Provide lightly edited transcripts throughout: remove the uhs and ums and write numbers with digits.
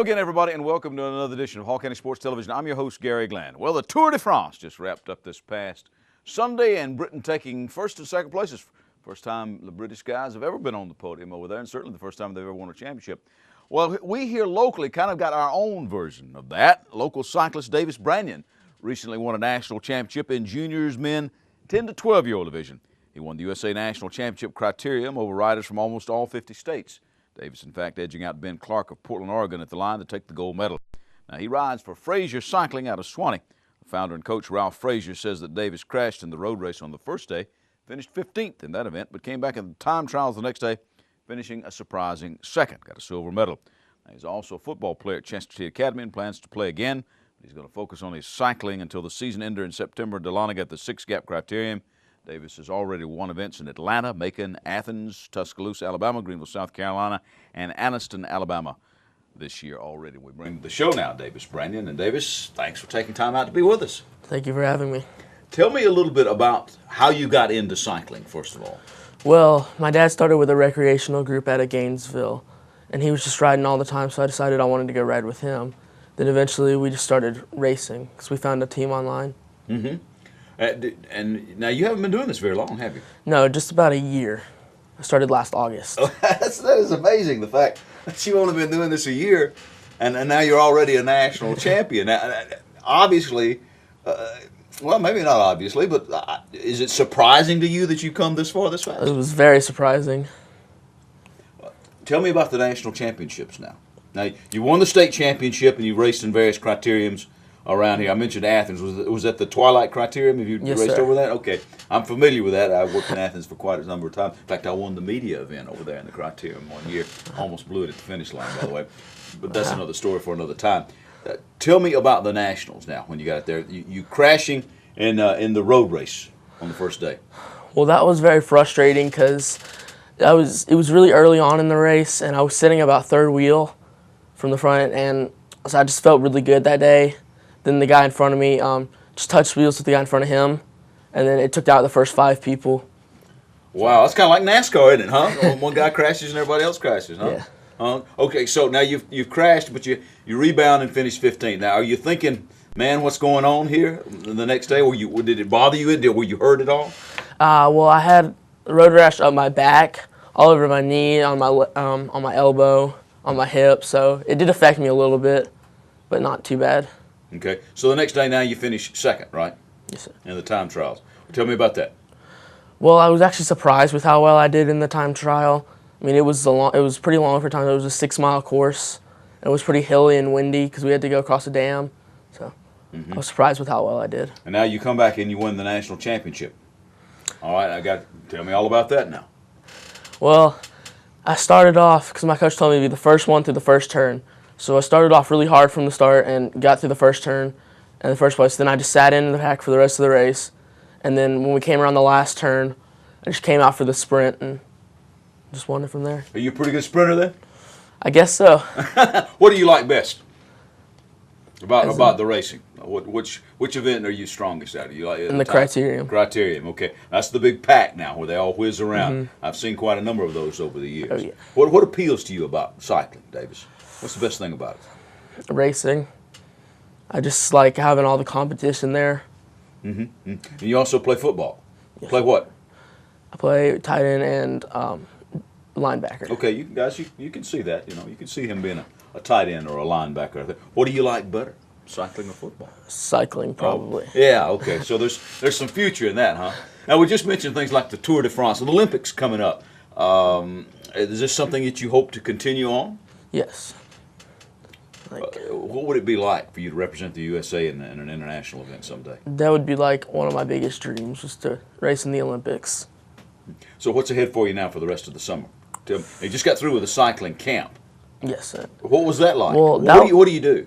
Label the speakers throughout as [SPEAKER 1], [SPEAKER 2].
[SPEAKER 1] again, everybody, and welcome to another edition of Hall County Sports Television. I'm your host, Garry Glenn. Well, the Tour de France just wrapped up this past Sunday, and Britain taking first and second places. First time the British guys have ever been on the podium over there, and certainly the first time they've ever won a championship. Well, we here locally kind of got our own version of that. Local cyclist Davis Branyon recently won a national championship in juniors men 10 to 12-year-old division. He won the USA National Championship criterium over riders from almost all 50 states. Davis, in fact, edging out Ben Clark of Portland, Oregon at the line to take the gold medal. Now, he rides for Frazier Cycling out of Swanee. The founder and coach, Ralph Frazier, says that Davis crashed in the road race on the first day, finished 15th in that event, but came back in the time trials the next day, finishing a surprising second, got a silver medal. Now, he's also a football player at Chestatee Academy and plans to play again. He's going to focus on his cycling until the season ender in September. DeLana got the 6-gap criterium. Davis has already won events in Atlanta, Macon, Athens, Tuscaloosa, Alabama, Greenville, South Carolina, and Anniston, Alabama this year already. We bring the show now, Davis Branyon. And Davis, thanks for taking time out to be with us.
[SPEAKER 2] Thank you for having me.
[SPEAKER 1] Tell me a little bit about how you got into cycling, first of all.
[SPEAKER 2] Well, my dad started with a recreational group out of Gainesville, and he was just riding all the time, so I decided I wanted to go ride with him. Then eventually we just started racing because we found a team online.
[SPEAKER 1] Mm-hmm. And now you haven't been doing this very long, have you?
[SPEAKER 2] No, just about a year. I started last August.
[SPEAKER 1] Oh, that is amazing, the fact that you've only been doing this a year, and now you're already a national champion. Obviously, well, maybe not obviously, but is it surprising to you that you've come this far this fast?
[SPEAKER 2] It was very surprising.
[SPEAKER 1] Tell me about the national championships now. Now, you won the state championship and you raced in various criteriums around here. I mentioned Athens. Was that the Twilight Criterium? Have you raced over that? Okay. I'm familiar with that. I worked in Athens for quite a number of times. In fact, I won the media event over there in the Criterium one year. Almost blew it at the finish line, by the way. But that's another story for another time. Tell me about the Nationals now when you got there. You crashing in the road race on the first day.
[SPEAKER 2] Well, that was very frustrating because it was really early on in the race, and I was sitting about third wheel from the front, and so I just felt really good that day. Then the guy in front of me just touched wheels with the guy in front of him, and then it took out the first 5 people.
[SPEAKER 1] Wow, that's kind of like NASCAR, isn't it, huh? One guy crashes and everybody else crashes, huh?
[SPEAKER 2] Yeah.
[SPEAKER 1] Okay, so now you've crashed, but you rebound and finish 15th. Now, are you thinking, man, what's going on here the next day? Did it bother you? Were you hurt at all?
[SPEAKER 2] Well, I had a road rash up my back, all over my knee, on my elbow, on my hip, so it did affect me a little bit, but not too bad.
[SPEAKER 1] Okay, so the next day now you finish second, right?
[SPEAKER 2] Yes, sir.
[SPEAKER 1] In the time trials. Tell me about that.
[SPEAKER 2] Well, I was actually surprised with how well I did in the time trial. I mean, it was pretty long for time. It was a 6-mile course. It was pretty hilly and windy because we had to go across a dam. So I was surprised with how well I did.
[SPEAKER 1] And now you come back and you win the national championship. All right, tell me all about that now.
[SPEAKER 2] Well, I started off because my coach told me to be the first one through the first turn. So I started off really hard from the start and got through the first turn in the first place. Then I just sat in the pack for the rest of the race. And then when we came around the last turn, I just came out for the sprint and just won it from there.
[SPEAKER 1] Are you a pretty good sprinter then?
[SPEAKER 2] I guess so.
[SPEAKER 1] What do you like best about the racing? Which event are you strongest at? You like
[SPEAKER 2] in the criterium.
[SPEAKER 1] Criterium, okay. That's the big pack now where they all whiz around. Mm-hmm. I've seen quite a number of those over the years.
[SPEAKER 2] Oh, yeah.
[SPEAKER 1] What appeals to you about cycling, Davis? What's the best thing about it?
[SPEAKER 2] Racing. I just like having all the competition there.
[SPEAKER 1] Mm-hmm. And you also play football. Yes. Play what?
[SPEAKER 2] I play tight end and linebacker.
[SPEAKER 1] Okay, you can see that. You can see him being a tight end or a linebacker. What do you like better, cycling or football?
[SPEAKER 2] Cycling, probably.
[SPEAKER 1] Oh, yeah. Okay. So there's some future in that, huh? Now we just mentioned things like the Tour de France, the Olympics coming up. Is this something that you hope to continue on?
[SPEAKER 2] Yes.
[SPEAKER 1] What would it be like for you to represent the USA in an international event someday?
[SPEAKER 2] That would be like one of my biggest dreams, was to race in the Olympics.
[SPEAKER 1] So what's ahead for you now for the rest of the summer? You just got through with a cycling camp.
[SPEAKER 2] Yes, sir.
[SPEAKER 1] What was that like?
[SPEAKER 2] Well,
[SPEAKER 1] what do you do?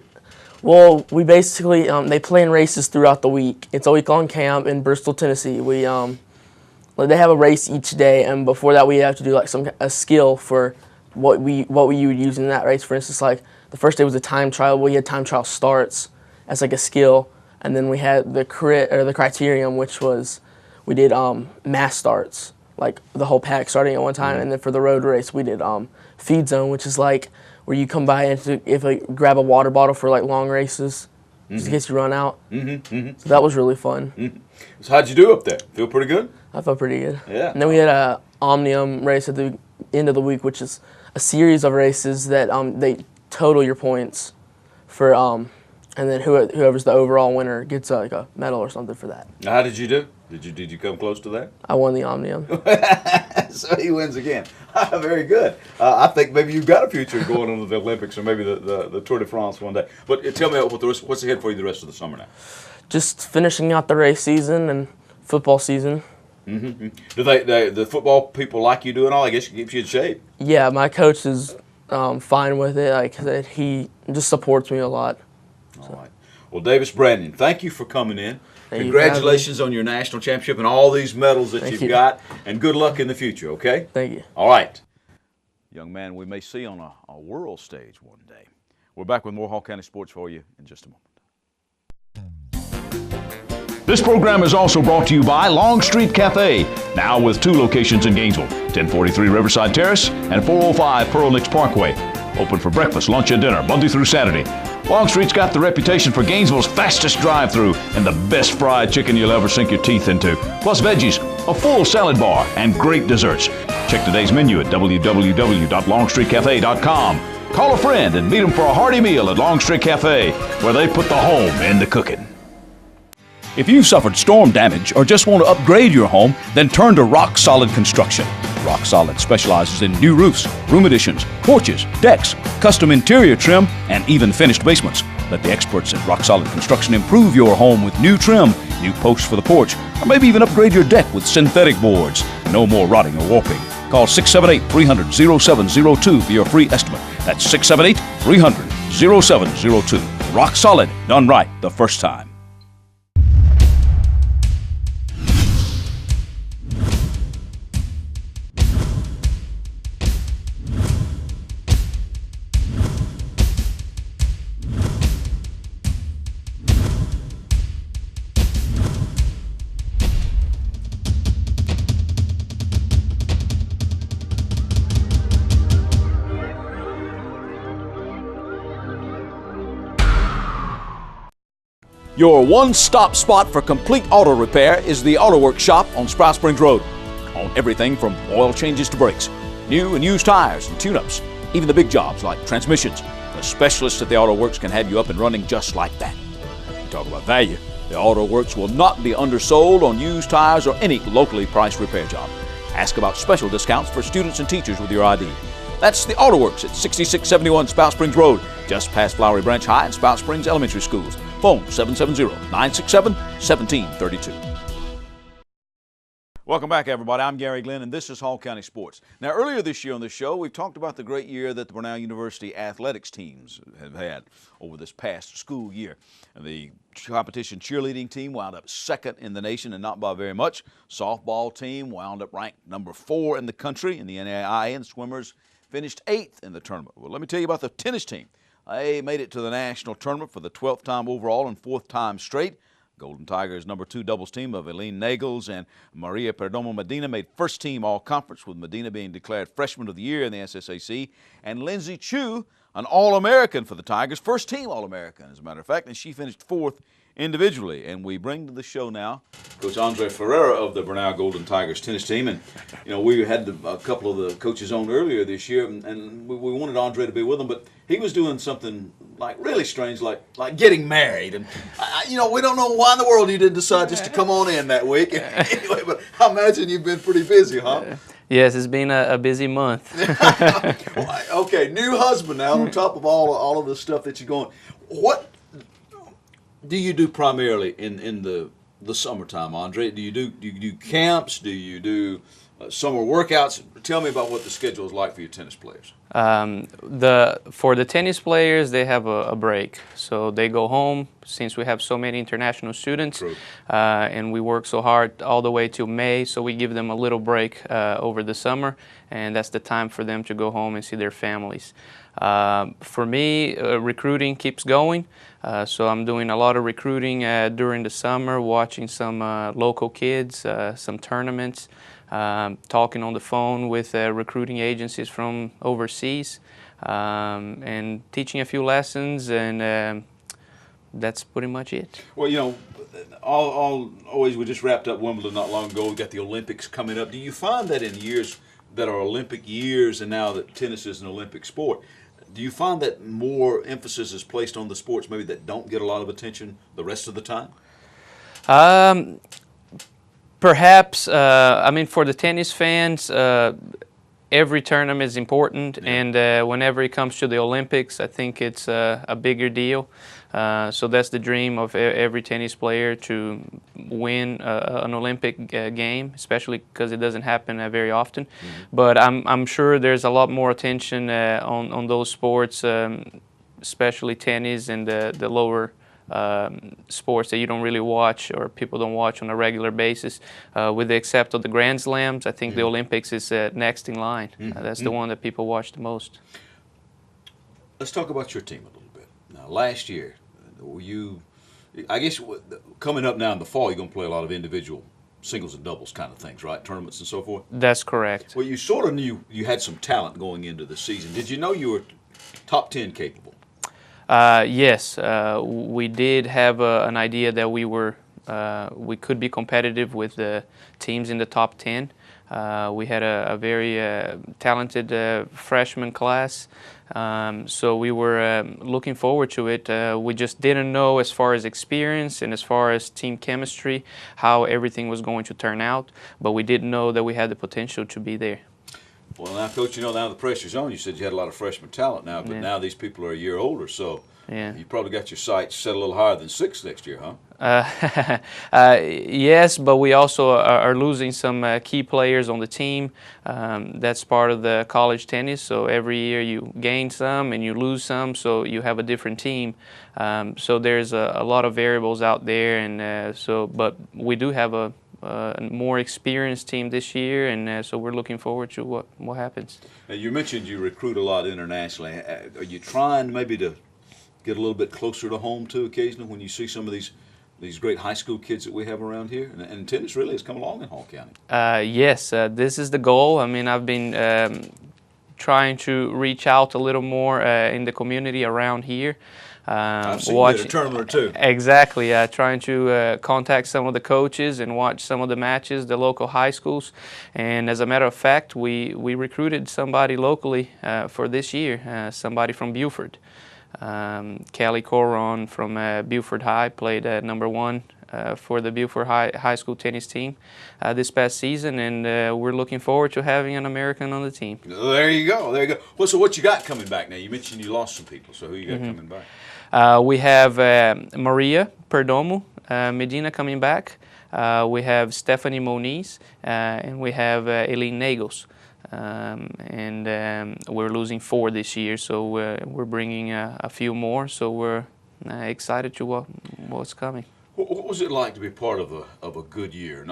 [SPEAKER 2] Well, we basically, they plan races throughout the week. It's a week-long camp in Bristol, Tennessee. They have a race each day, and before that we have to do like a skill for what you would use in that race. For instance, like the first day was a time trial. We had time trial starts as like a skill, and then we had the criterium, which was we did mass starts, like the whole pack starting at one time, and then for the road race we did feed zone, which is like where you come by and grab a water bottle for like long races, just in case you run out. So that was really fun.
[SPEAKER 1] So how'd you do up there? Feel pretty good?
[SPEAKER 2] I felt pretty good.
[SPEAKER 1] Yeah.
[SPEAKER 2] And then we had a Omnium race at the end of the week, which is a series of races that they total your points for, and then whoever's the overall winner gets like a medal or something for that.
[SPEAKER 1] How did you do? Did you come close to that?
[SPEAKER 2] I won the Omnium.
[SPEAKER 1] So he wins again. Very good. I think maybe you've got a future going into the Olympics or maybe the Tour de France one day. But tell me what's ahead for you the rest of the summer now?
[SPEAKER 2] Just finishing out the race season and football season.
[SPEAKER 1] Do the football people like you doing all? I guess it keeps you in shape.
[SPEAKER 2] Yeah, my coach is fine with it. Like that, he just supports me a lot.
[SPEAKER 1] All right. Well, Davis Branyon, thank you for coming in.
[SPEAKER 2] Thank you
[SPEAKER 1] Congratulations on your national championship and all these medals that you've got, and good luck in the future, okay?
[SPEAKER 2] Thank you.
[SPEAKER 1] All right. Young man, we may see on a world stage one day. We're back with more Hall County sports for you in just a moment. This program is also brought to you by Longstreet Cafe, now with 2 locations in Gainesville, 1043 Riverside Terrace and 405 Pearl Nicks Parkway. Open for breakfast, lunch, and dinner, Monday through Saturday. Longstreet's got the reputation for Gainesville's fastest drive-thru and the best fried chicken you'll ever sink your teeth into, plus veggies, a full salad bar, and great desserts. Check today's menu at www.longstreetcafe.com. Call a friend and meet them for a hearty meal at Longstreet Cafe, where they put the home in the cooking. If you've suffered storm damage or just want to upgrade your home, then turn to Rock Solid Construction. Rock Solid specializes in new roofs, room additions, porches, decks, custom interior trim, and even finished basements. Let the experts at Rock Solid Construction improve your home with new trim, new posts for the porch, or maybe even upgrade your deck with synthetic boards. No more rotting or warping. Call 678-300-0702 for your free estimate. That's 678-300-0702. Rock Solid, done right the first time. Your one-stop spot for complete auto repair is the Auto Works shop on Sprout Springs Road. On everything from oil changes to brakes, new and used tires and tune-ups, even the big jobs like transmissions. The specialists at the Auto Works can have you up and running just like that. You talk about value. The Auto Works will not be undersold on used tires or any locally priced repair job. Ask about special discounts for students and teachers with your ID. That's the Auto Works at 6671 Spout Springs Road, just past Flowery Branch High and Spout Springs Elementary Schools. Phone 770-967-1732. Welcome back, everybody. I'm Garry Glenn, and this is Hall County Sports. Now, earlier this year on this show, we've talked about the great year that the Brenau University athletics teams have had over this past school year. And the competition cheerleading team wound up second in the nation, and not by very much. Softball team wound up ranked number 4 in the country in the NAIA, and swimmers finished 8th in the tournament. Well, let me tell you about the tennis team. They made it to the national tournament for the 12th time overall and 4th time straight. Golden Tigers number 2 doubles team of Eileen Nagels and Maria Perdomo Medina made first team all-conference, with Medina being declared freshman of the year in the SSAC, and Lindsay Chu, an All-American for the Tigers, first team All-American as a matter of fact, and she finished 4th individually. And we bring to the show now Coach Andre Ferreira of the Brenau Golden Tigers tennis team. And you know, we had a couple of the coaches on earlier this year, and we wanted Andre to be with them, but he was doing something like really strange, like getting married. And you know, we don't know why in the world you didn't decide just to come on in that week. Anyway, but I imagine you've been pretty busy, huh?
[SPEAKER 3] Yes, it's been a busy month.
[SPEAKER 1] Okay, new husband now on top of all of the stuff that you're going. What do you do primarily in the summertime, Andre? Do you do camps? Do you do summer workouts? Tell me about what the schedule is like for your tennis players.
[SPEAKER 3] For the tennis players, they have a break, so they go home since we have so many international students, and we work so hard all the way till May. So we give them a little break over the summer, and that's the time for them to go home and see their families. For me, recruiting keeps going. So I'm doing a lot of recruiting during the summer, watching some local kids, some tournaments. talking on the phone with recruiting agencies from overseas, and teaching a few lessons, and that's pretty much it.
[SPEAKER 1] Well, always we just wrapped up Wimbledon not long ago. We got the Olympics coming up. Do you find that in years that are Olympic years, and now that tennis is an Olympic sport, do you find that more emphasis is placed on the sports maybe that don't get a lot of attention the rest of the time?
[SPEAKER 3] Perhaps. I mean, for the tennis fans, every tournament is important, and whenever it comes to the Olympics, I think it's a bigger deal. So that's the dream of every tennis player, to win an Olympic game, especially because it doesn't happen very often. But I'm sure there's a lot more attention on those sports, especially tennis and the lower sports that you don't really watch, or people don't watch on a regular basis, with the except of the Grand Slams. I think the Olympics is next in line. That's the one that people watch the most.
[SPEAKER 1] Let's talk about your team a little bit. Now, last year, I guess coming up now in the fall, you're going to play a lot of individual singles and doubles kind of things, right? Tournaments and so forth?
[SPEAKER 3] That's correct.
[SPEAKER 1] Well, you sort of knew you had some talent going into the season. Did you know you were top 10 capable?
[SPEAKER 3] Yes, we did have an idea that we could be competitive with the teams in the top 10. We had a very talented freshman class, so we were looking forward to it. We just didn't know, as far as experience and as far as team chemistry, how everything was going to turn out, but we did know that we had the potential to be there.
[SPEAKER 1] Well, now, Coach, now the pressure's on. You said you had a lot of freshman talent now, but now these people are a year older, so you probably got your sights set a little higher than 6 next year, huh?
[SPEAKER 3] Yes, but we also are losing some key players on the team. That's part of the college tennis, so every year you gain some and you lose some, so you have a different team. So there's a lot of variables out there, and but we do have a more experienced team this year, and so we're looking forward to what happens.
[SPEAKER 1] Now, you mentioned you recruit a lot internationally. Are you trying maybe to get a little bit closer to home too occasionally when you see some of these great high school kids that we have around here? And tennis really has come along in Hall County.
[SPEAKER 3] Yes, this is the goal. I mean, I've been trying to reach out a little more in the community around here.
[SPEAKER 1] I've seen you at a tournament or two.
[SPEAKER 3] Exactly, trying to contact some of the coaches and watch some of the matches, the local high schools. And as a matter of fact, we recruited somebody locally for this year, somebody from Buford. Kelly Coron from Buford High played at #1 for the Buford High School tennis team this past season, and we're looking forward to having an American on the team.
[SPEAKER 1] There you go, there you go. Well, so what you got coming back now? You mentioned you lost some people, so who you got coming back?
[SPEAKER 3] We have Maria Perdomo Medina coming back. We have Stephanie Moniz, and we have Eileen Nagels. And we're losing 4 this year, so we're bringing a few more. So we're excited to what's coming.
[SPEAKER 1] What was it like to be part of a good year?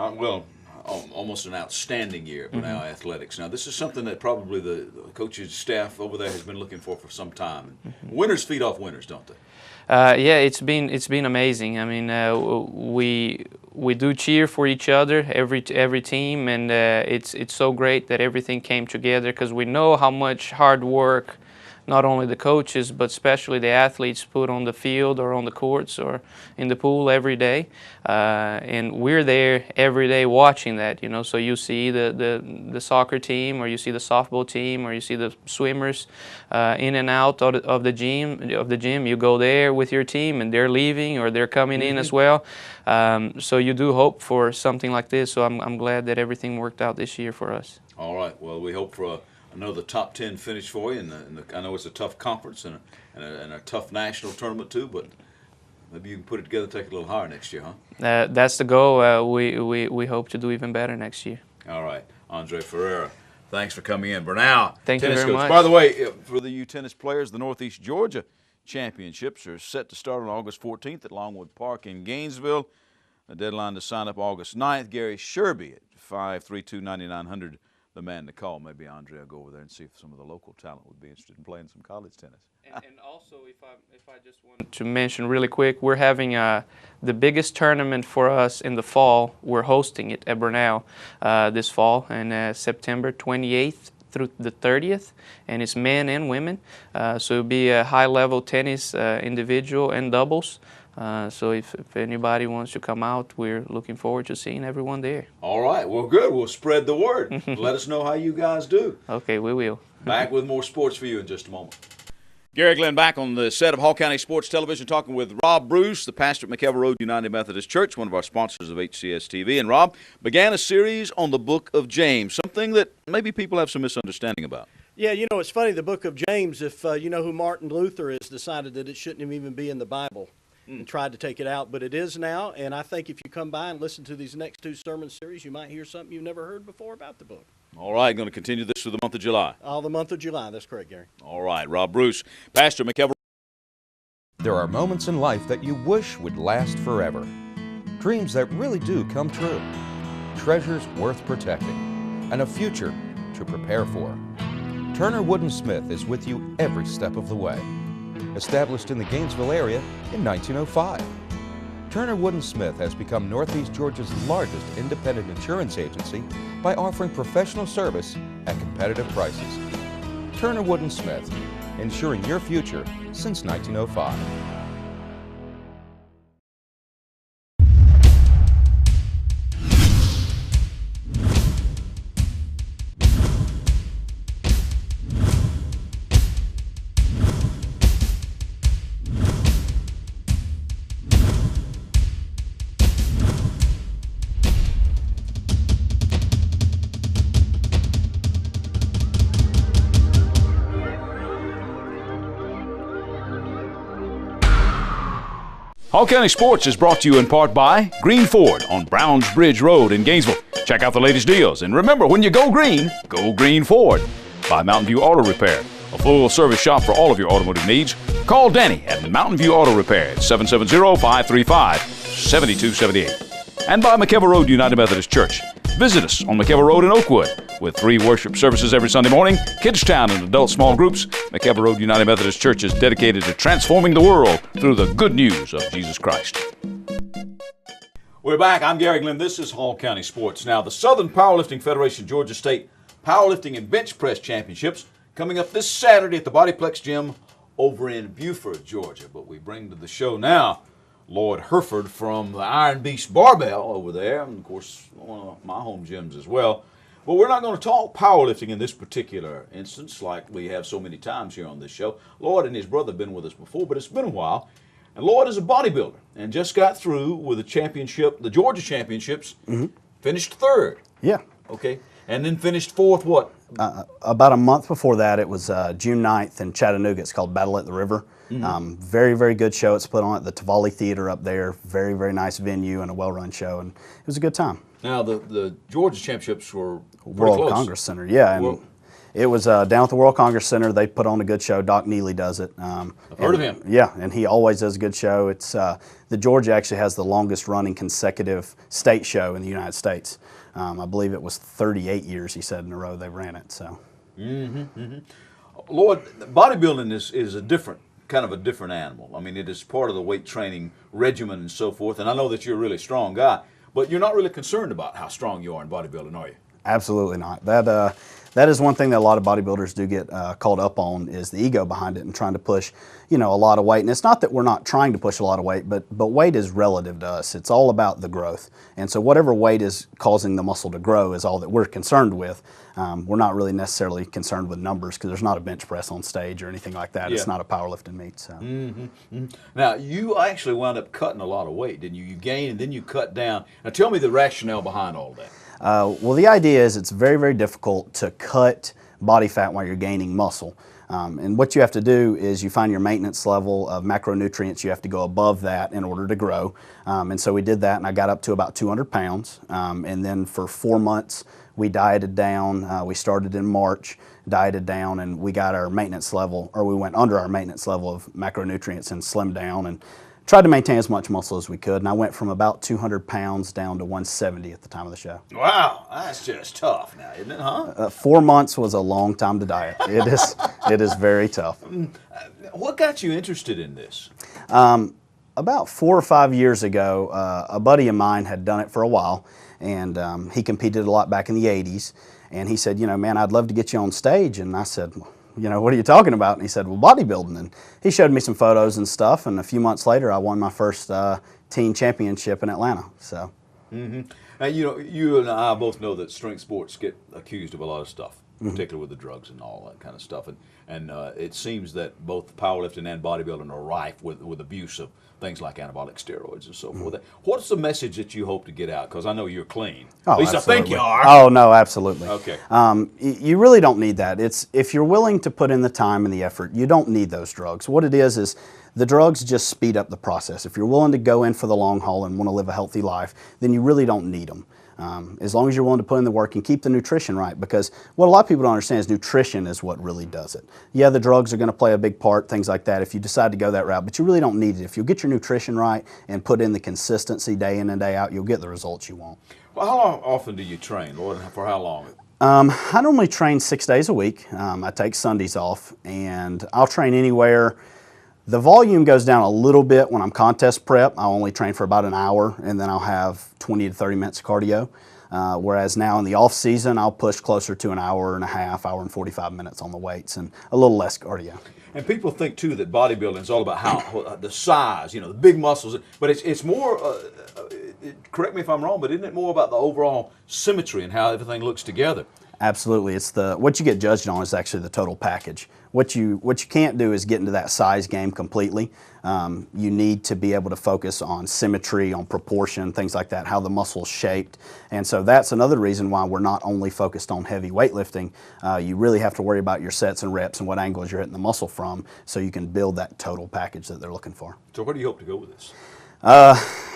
[SPEAKER 1] Almost an outstanding year at Brenau Athletics. Now, this is something that probably the coaches' staff over there has been looking for some time. Winners feed off winners, don't they?
[SPEAKER 3] Yeah, it's been amazing. I mean, we do cheer for each other, every team, and it's so great that everything came together, because we know how much hard work not only the coaches but especially the athletes put on the field or on the courts or in the pool every day, and we're there every day watching that. So you see the soccer team, or you see the softball team, or you see the swimmers in and out of the gym. You go there with your team, and they're leaving or they're coming in as well. So you do hope for something like this. So I'm glad that everything worked out this year for us.
[SPEAKER 1] All right. Well, we hope for another top 10 finish for you, and I know it's a tough conference and a tough national tournament too, but maybe you can put it together, take it a little higher next year, huh?
[SPEAKER 3] That's the goal. We hope to do even better next year.
[SPEAKER 1] All right, Andre Ferreira, thanks for coming in. Brenau,
[SPEAKER 3] thank you very much.
[SPEAKER 1] By the way, for the U tennis players, the Northeast Georgia Championships are set to start on August 14th at Longwood Park in Gainesville. A deadline to sign up August 9th. Gary Sherby at 532-9900 the man to call. Maybe Andre will go over there and see if some of the local talent would be interested in playing some college tennis.
[SPEAKER 3] And also, if I just wanted to mention really quick, we're having the biggest tournament for us in the fall. We're hosting it at Brenau this fall in September 28th through the 30th, and it's men and women. So it'll be a high-level tennis, individual and doubles. So if anybody wants to come out, we're looking forward to seeing everyone there.
[SPEAKER 1] All right, well, good. We'll spread the word. Let us know how you guys do.
[SPEAKER 3] Okay, we will.
[SPEAKER 1] Back with more sports for you in just a moment. Garry Glenn back on the set of Hall County Sports Television talking with Rob Bruce, the pastor at McKelvey Road United Methodist Church, one of our sponsors of HCS-TV. And Rob began a series on the book of James, something that maybe people have some misunderstanding about.
[SPEAKER 4] Yeah, you know, it's funny, the book of James, if you know who Martin Luther is, decided that it shouldn't even be in the Bible and tried to take it out, but it is now. And I think if you come by and listen to these next two sermon series, you might hear something you've never heard before about the book.
[SPEAKER 1] All right, going to continue this through the month of July.
[SPEAKER 4] All the month of July, that's correct, Gary.
[SPEAKER 1] All right, Rob Bruce, pastor at McKelvey.
[SPEAKER 5] There are moments in life that you wish would last forever. Dreams that really do come true. Treasures worth protecting. And a future to prepare for. Turner Wood & Smith is with you every step of the way. Established in the Gainesville area in 1905. Turner Wood & Smith has become Northeast Georgia's largest independent insurance agency by offering professional service at competitive prices. Turner Wood & Smith, insuring your future since 1905.
[SPEAKER 1] Hall County Sports is brought to you in part by Green Ford on Browns Bridge Road in Gainesville. Check out the latest deals. And remember, when you go Green Ford. By Mountain View Auto Repair, a full-service shop for all of your automotive needs. Call Danny at Mountain View Auto Repair at 770-535-7278. And by McKelvey Road United Methodist Church. Visit us on McKelvey Road in Oakwood. With 3 worship services every Sunday morning, Kids Town and adult small groups, McKelvey Road United Methodist Church is dedicated to transforming the world through the good news of Jesus Christ. We're back. I'm Garry Glenn. This is Hall County Sports. Now, the Southern Powerlifting Federation Georgia State Powerlifting and Bench Press Championships coming up this Saturday at the Bodyplex Gym over in Buford, Georgia. But we bring to the show now Lloyd Herford from the Iron Beast Barbell over there, and of course one of my home gyms as well. But we're not going to talk powerlifting in this particular instance like we have so many times here on this show. Lloyd and his brother have been with us before, but it's been a while. And Lloyd is a bodybuilder and just got through with the championship, the Georgia Championships, finished 3rd.
[SPEAKER 6] Yeah.
[SPEAKER 1] Okay. And then finished 4th what?
[SPEAKER 6] About a month before that, it was June 9th in Chattanooga. It's called Battle at the River. Very, very good show. It's put on at the Tavalli Theater up there. Very, very nice venue and a well-run show, and it was a good time.
[SPEAKER 1] Now, the Georgia Championships were
[SPEAKER 6] World
[SPEAKER 1] close.
[SPEAKER 6] Congress Center, yeah. And it was down at the World Congress Center. They put on a good show. Doc Neely does it.
[SPEAKER 1] I've heard of him.
[SPEAKER 6] Yeah, and he always does a good show. It's the Georgia actually has the longest running consecutive state show in the United States. I believe it was 38 years, he said, in a row they ran it. So,
[SPEAKER 1] Lloyd, bodybuilding is a different animal. I mean, it is part of the weight training regimen and so forth. And I know that you're a really strong guy, but you're not really concerned about how strong you are in bodybuilding, are you?
[SPEAKER 6] Absolutely not. That is one thing that a lot of bodybuilders do get caught up on, is the ego behind it and trying to push, a lot of weight. And it's not that we're not trying to push a lot of weight, but weight is relative to us. It's all about the growth. And so whatever weight is causing the muscle to grow is all that we're concerned with. We're not really necessarily concerned with numbers because there's not a bench press on stage or anything like that. Yeah. It's not a powerlifting meet. So.
[SPEAKER 1] Now, you actually wound up cutting a lot of weight, didn't you? You gained and then you cut down. Now, tell me the rationale behind all that.
[SPEAKER 6] Well, the idea is it's very, very difficult to cut body fat while you're gaining muscle. And what you have to do is you find your maintenance level of macronutrients. You have to go above that in order to grow. And so we did that, and I got up to about 200 pounds. And then for 4 months, we dieted down. We started in March, dieted down, and we got our maintenance level, or we went under our maintenance level of macronutrients and slimmed down. And tried to maintain as much muscle as we could, and I went from about 200 pounds down to 170 at the time of the show.
[SPEAKER 1] Wow, that's just tough now, isn't it, huh?
[SPEAKER 6] 4 months was a long time to diet. It is very tough.
[SPEAKER 1] What got you interested in this?
[SPEAKER 6] About 4 or 5 years ago, a buddy of mine had done it for a while, and he competed a lot back in the 80s, and he said, you know, man, I'd love to get you on stage. And I said, well, you know, what are you talking about? And he said, well, bodybuilding. And he showed me some photos and stuff, and a few months later, I won my first teen championship in Atlanta. So.
[SPEAKER 1] Mm-hmm. And you know, you and I both know that strength sports get accused of a lot of stuff, particularly with the drugs and all that kind of stuff. And it seems that both powerlifting and bodybuilding are rife with abuse of things like anabolic steroids and so forth. What's the message that you hope to get out? Because I know you're clean.
[SPEAKER 6] Oh,
[SPEAKER 1] at least
[SPEAKER 6] absolutely.
[SPEAKER 1] I think you are.
[SPEAKER 6] Oh, no, absolutely.
[SPEAKER 1] Okay.
[SPEAKER 6] You really don't need that. If you're willing to put in the time and the effort, you don't need those drugs. What it is the drugs just speed up the process. If you're willing to go in for the long haul and want to live a healthy life, then you really don't need them. As long as you're willing to put in the work and keep the nutrition right, because what a lot of people don't understand is nutrition is what really does it. Yeah, the drugs are going to play a big part, things like that, if you decide to go that route, but you really don't need it. If you get your nutrition right and put in the consistency day in and day out, you'll get the results you want.
[SPEAKER 1] Well, how often do you train, Lord, and for how long?
[SPEAKER 6] I normally train 6 days a week. I take Sundays off, and I'll train anywhere. The volume goes down a little bit when I'm contest prep. I'll only train for about an hour, and then I'll have 20 to 30 minutes of cardio. Whereas now in the off season, I'll push closer to an hour and a half, hour and 45 minutes on the weights, and a little less cardio.
[SPEAKER 1] And people think too that bodybuilding is all about how the size, you know, the big muscles. But it's more. Correct me if I'm wrong, but isn't it more about the overall symmetry and how everything looks together?
[SPEAKER 6] Absolutely. It's what you get judged on is actually the total package. What you can't do is get into that size game completely. You need to be able to focus on symmetry, on proportion, things like that, how the muscle's shaped. And so that's another reason why we're not only focused on heavy weightlifting. You really have to worry about your sets and reps and what angles you're hitting the muscle from so you can build that total package that they're looking for.
[SPEAKER 1] So where do you hope to go with this?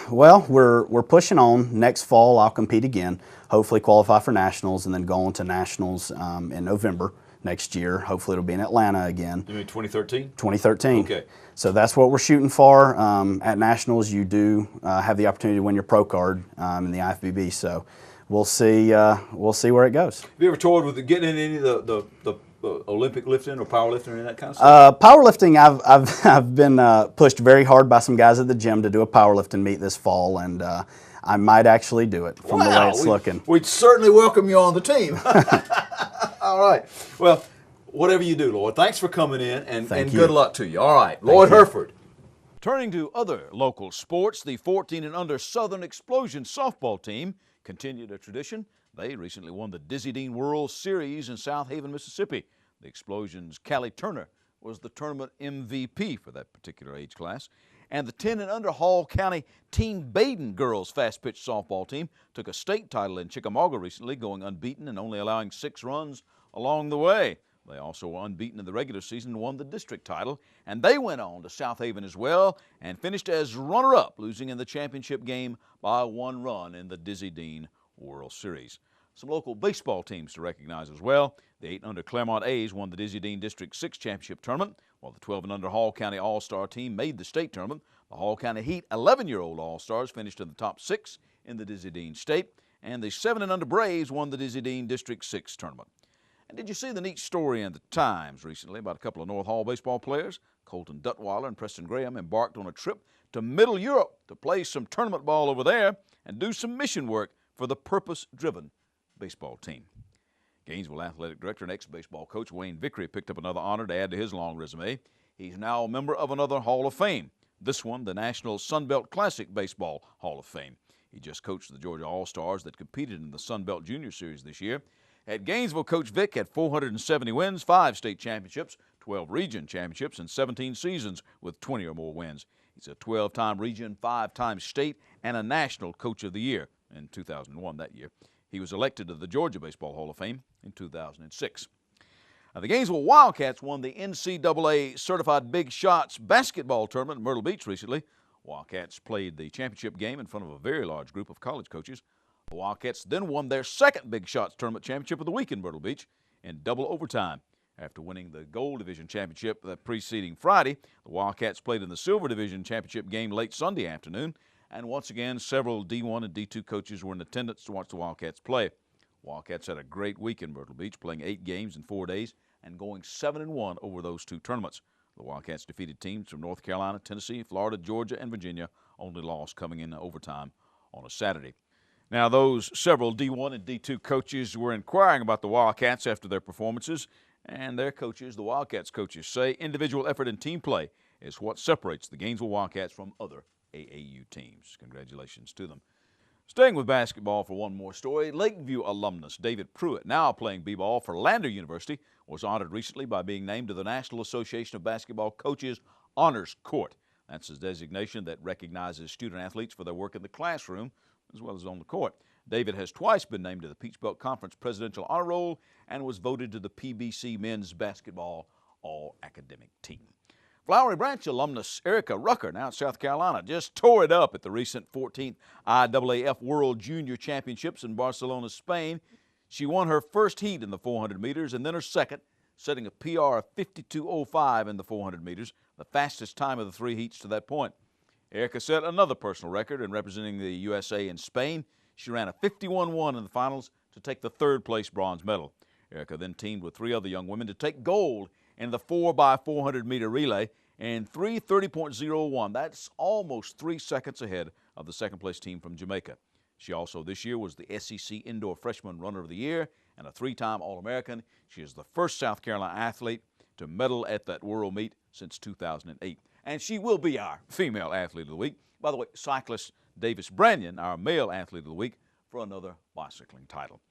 [SPEAKER 6] Well, we're pushing on. Next fall, I'll compete again, hopefully qualify for nationals, and then go on to nationals in November next year. Hopefully it'll be in Atlanta again.
[SPEAKER 1] You mean 2013?
[SPEAKER 6] 2013.
[SPEAKER 1] Okay.
[SPEAKER 6] So that's what we're shooting for. At nationals, you do have the opportunity to win your pro card in the IFBB. So we'll see where it goes.
[SPEAKER 1] Have you ever toured with getting in any of the Olympic lifting or powerlifting and that kind of stuff?
[SPEAKER 6] Powerlifting, I've been pushed very hard by some guys at the gym to do a powerlifting meet this fall, and I might actually do it from the way it's looking.
[SPEAKER 1] We'd certainly welcome you on the team. All right. Well, whatever you do, Lloyd, thanks for coming in, and good luck to you. All right. Lloyd Herford. Turning to other local sports, the 14 and under Southern Explosion softball team continued a tradition. They recently won the Dizzy Dean World Series in South Haven, Mississippi. The Explosion's Callie Turner was the tournament MVP for that particular age class. And the 10 and under Hall County Team Baden girls fast pitch softball team took a state title in Chickamauga recently, going unbeaten and only allowing 6 runs along the way. They also were unbeaten in the regular season and won the district title. And they went on to South Haven as well and finished as runner-up, losing in the championship game by 1 run in the Dizzy Dean World Series. Some local baseball teams to recognize as well. The 8 and under Claremont A's won the Dizzy Dean District 6 championship tournament, while the 12 and under Hall County All-Star team made the state tournament. The Hall County Heat 11-year-old All-Stars finished in the top 6 in the Dizzy Dean State, and the 7 and under Braves won the Dizzy Dean District 6 tournament. And did you see the neat story in the Times recently about a couple of North Hall baseball players? Colton Duttweiler and Preston Graham embarked on a trip to Middle Europe to play some tournament ball over there and do some mission work for the purpose-driven baseball team. Gainesville Athletic Director and ex-baseball coach Wayne Vickery picked up another honor to add to his long resume. He's now a member of another Hall of Fame, this one the National Sunbelt Classic Baseball Hall of Fame. He just coached the Georgia All-Stars that competed in the Sunbelt Junior Series this year. At Gainesville, Coach Vick had 470 wins, 5 state championships, 12 region championships, and 17 seasons with 20 or more wins. He's a 12-time region, 5-time state, and a National Coach of the Year in 2001 that year. He was elected to the Georgia Baseball Hall of Fame in 2006. Now, the Gainesville Wildcats won the NCAA Certified Big Shots basketball tournament in Myrtle Beach recently. Wildcats played the championship game in front of a very large group of college coaches. The Wildcats then won their second Big Shots tournament championship of the week in Myrtle Beach in double overtime. After winning the Gold Division Championship the preceding Friday, the Wildcats played in the Silver Division Championship game late Sunday afternoon, and once again, several D1 and D2 coaches were in attendance to watch the Wildcats play. Wildcats had a great week in Myrtle Beach, playing 8 games in 4 days and going 7-1 over those 2 tournaments. The Wildcats defeated teams from North Carolina, Tennessee, Florida, Georgia, and Virginia, only loss coming in overtime on a Saturday. Now, those several D1 and D2 coaches were inquiring about the Wildcats after their performances, and their coaches, the Wildcats coaches, say individual effort and team play is what separates the Gainesville Wildcats from other AAU teams. Congratulations to them. Staying with basketball for one more story, Lakeview alumnus David Pruitt, now playing b-ball for Lander University, was honored recently by being named to the National Association of Basketball Coaches Honors Court. That's his designation that recognizes student athletes for their work in the classroom as well as on the court. David has twice been named to the Peach Belt Conference Presidential Honor Roll and was voted to the PBC Men's Basketball All-Academic Team. Flowery Branch alumnus Erica Rucker, now at South Carolina, just tore it up at the recent 14th IAAF World Junior Championships in Barcelona, Spain. She won her first heat in the 400 meters and then her second, setting a PR of 52.05 in the 400 meters, the fastest time of the 3 heats to that point. Erica set another personal record in representing the USA in Spain. She ran a 51.1 in the finals to take the 3rd place bronze medal. Erica then teamed with 3 other young women to take gold in the 4x400 meter relay and 3:30.01. That's almost 3 seconds ahead of the 2nd place team from Jamaica. She also this year was the SEC Indoor Freshman Runner of the Year and a 3-time All-American. She is the first South Carolina athlete to medal at that world meet since 2008. And she will be our female athlete of the week. By the way, cyclist Davis Branyon, our male athlete of the week, for another bicycling title.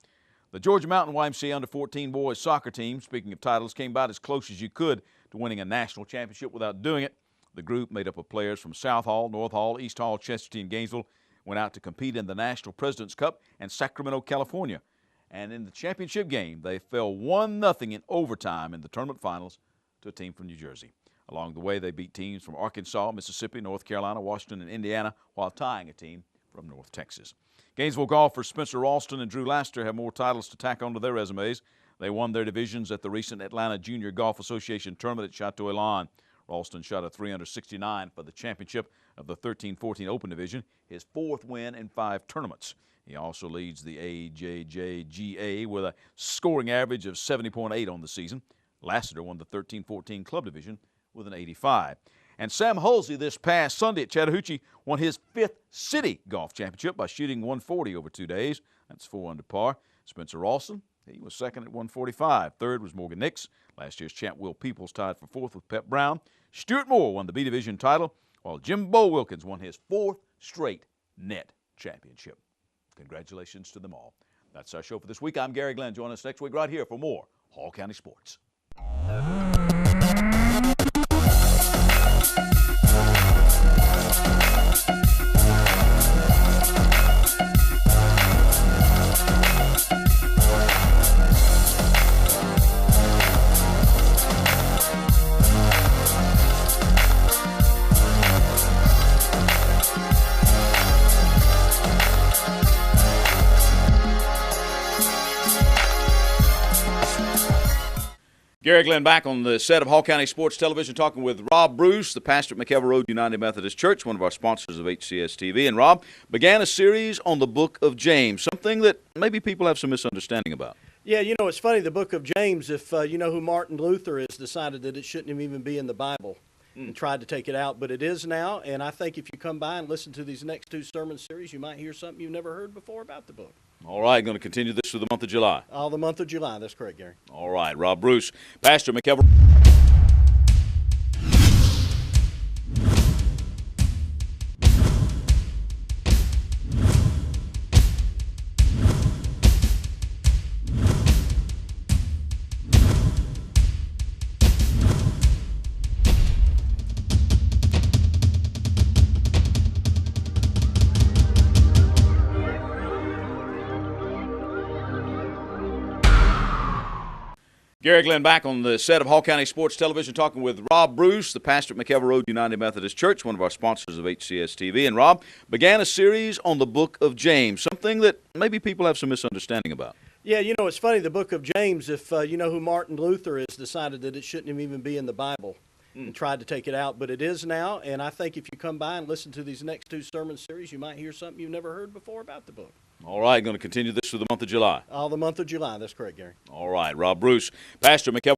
[SPEAKER 1] The Georgia Mountain YMCA under-14 boys soccer team, speaking of titles, came about as close as you could to winning a national championship without doing it. The group, made up of players from South Hall, North Hall, East Hall, Chestatee, and Gainesville, went out to compete in the National President's Cup in Sacramento, California. And in the championship game, they fell 1-0 in overtime in the tournament finals to a team from New Jersey. Along the way, they beat teams from Arkansas, Mississippi, North Carolina, Washington, and Indiana, while tying a team from North Texas. Gainesville golfers Spencer Ralston and Drew Laster have more titles to tack onto their resumes. They won their divisions at the recent Atlanta Junior Golf Association tournament at Chateau Elan. Ralston shot a 369 for the championship of the 13-14 Open Division, his 4th win in 5 tournaments. He also leads the AJJGA with a scoring average of 70.8 on the season. Lassiter won the 13-14 Club Division with an 85. And Sam Halsey this past Sunday at Chattahoochee won his 5th City Golf Championship by shooting 140 over 2 days. That's 4 under par. Spencer Ralston, he was 2nd at 145. 3rd was Morgan Nix. Last year's champ Will Peoples tied for 4th with Pep Brown. Stuart Moore won the B Division title, while Jim Bo Wilkins won his 4th straight net championship. Congratulations to them all. That's our show for this week. I'm Garry Glenn. Join us next week right here for more Hall County Sports. Garry Glenn back on the set of Hall County Sports Television talking with Rob Bruce, the pastor at McKelvey Road United Methodist Church, one of our sponsors of HCS-TV. And Rob began a series on the book of James, something that maybe people have some misunderstanding about.
[SPEAKER 4] Yeah, you know, it's funny, the book of James, if you know who Martin Luther is, decided that it shouldn't even be in the Bible and tried to take it out, but it is now. And I think if you come by and listen to these next 2 sermon series, you might hear something you've never heard before about the book.
[SPEAKER 1] All right, going to continue this through the month of July.
[SPEAKER 4] All the month of July, that's correct, Gary.
[SPEAKER 1] All right, Rob Bruce, pastor at McKelvey. Garry Glenn back on the set of Hall County Sports Television talking with Rob Bruce, the pastor at McKelvey Road United Methodist Church, one of our sponsors of HCS-TV. And Rob began a series on the book of James, something that maybe people have some misunderstanding about.
[SPEAKER 4] Yeah, you know, it's funny, the book of James, if you know who Martin Luther is, decided that it shouldn't even be in the Bible and tried to take it out, but it is now, and I think if you come by and listen to these next 2 sermon series, you might hear something you've never heard before about the book.
[SPEAKER 1] All right, going to continue this through the month of July.
[SPEAKER 4] All the month of July, that's correct, Gary.
[SPEAKER 1] All right, Rob Bruce, Pastor McKelvey.